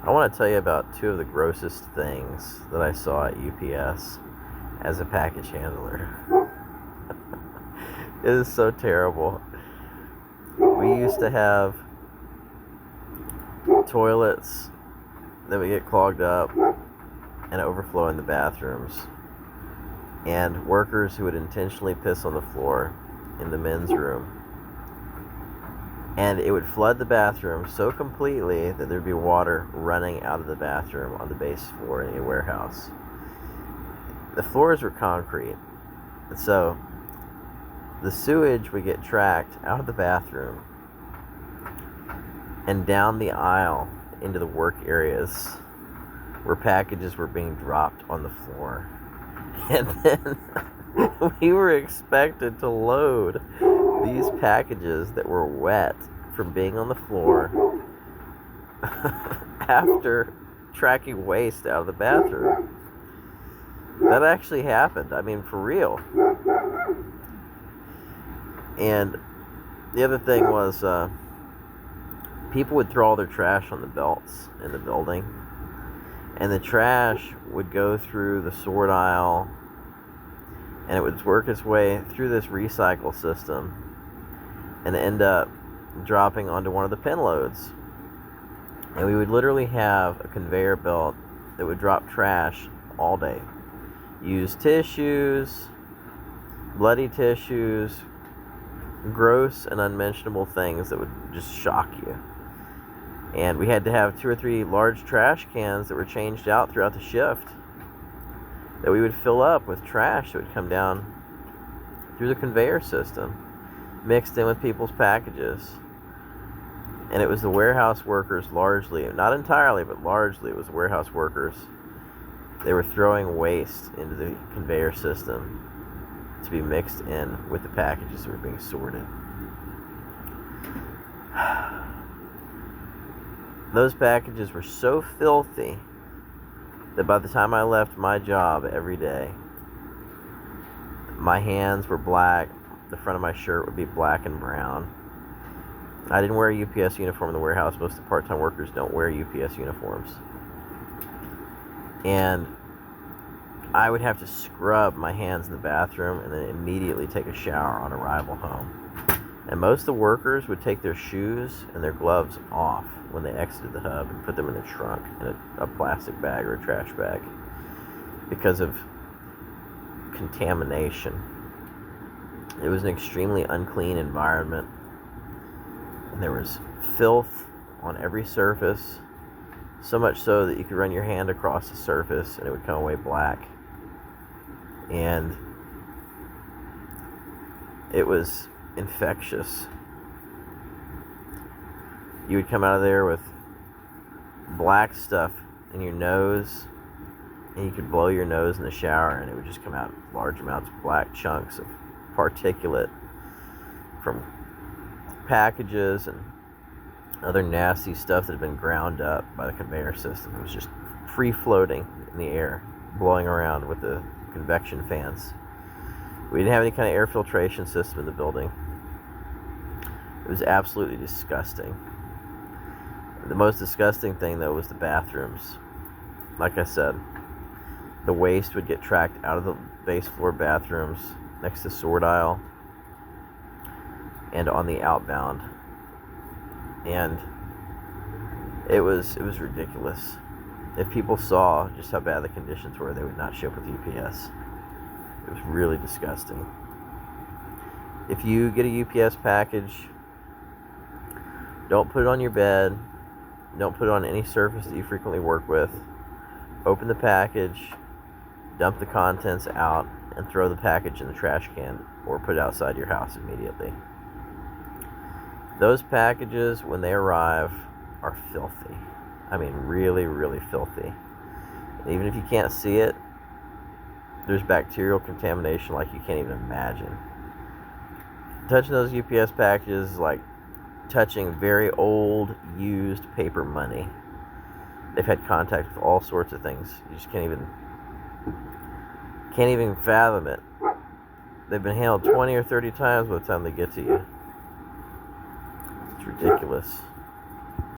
I want to tell you about two of the grossest things that I saw at UPS as a package handler. It is so terrible. We used to have toilets that would get clogged up and overflow in the bathrooms, and workers who would intentionally piss on the floor in the men's room. And it would flood the bathroom so completely that there'd be water running out of the bathroom on the base floor in a warehouse. The floors were concrete, and so the sewage would get tracked out of the bathroom and down the aisle into the work areas where packages were being dropped on the floor. And then we were expected to load these packages that were wet from being on the floor after tracking waste out of the bathroom. That actually happened. I mean, for real. And the other thing was people would throw all their trash on the belts in the building, and the trash would go through the sort aisle, and it would work its way through this recycle system and end up dropping onto one of the pin loads. And we would literally have a conveyor belt that would drop trash all day. Used tissues, bloody tissues, gross and unmentionable things that would just shock you. And we had to have 2 or 3 large trash cans that were changed out throughout the shift that we would fill up with trash that would come down through the conveyor system, mixed in with people's packages. And it was the warehouse workers largely, not entirely, but largely it was warehouse workers. They were throwing waste into the conveyor system to be mixed in with the packages that were being sorted. Those packages were so filthy that by the time I left my job every day, my hands were black, the front of my shirt would be black and brown. I didn't wear a UPS uniform in the warehouse. Most of the part-time workers don't wear UPS uniforms. And I would have to scrub my hands in the bathroom and then immediately take a shower on arrival home. And most of the workers would take their shoes and their gloves off when they exited the hub and put them in the trunk in a plastic bag or a trash bag because of contamination. It was an extremely unclean environment, and there was filth on every surface, so much so that you could run your hand across the surface and it would come away black. And it was infectious. You would come out of there with black stuff in your nose, and you could blow your nose in the shower and it would just come out large amounts of black chunks of particulate from packages and other nasty stuff that had been ground up by the conveyor system. It was just free floating in the air, blowing around with the convection fans. We didn't have any kind of air filtration system in the building. It was absolutely disgusting. The most disgusting thing, though, was the bathrooms. Like I said, the waste would get tracked out of the base floor bathrooms next to sort aisle and on the outbound. And it was ridiculous. If people saw just how bad the conditions were, they would not ship with UPS. It was really disgusting. If you get a UPS package, don't put it on your bed. Don't put it on any surface that you frequently work with. Open the package, dump the contents out, and throw the package in the trash can or put it outside your house immediately. Those packages, when they arrive, are filthy. I mean, really, really filthy. And even if you can't see it, there's bacterial contamination like you can't even imagine. Touching those UPS packages is like touching very old, used paper money. They've had contact with all sorts of things. You just can't even fathom it. They've been handled 20 or 30 times by the time they get to you. It's ridiculous.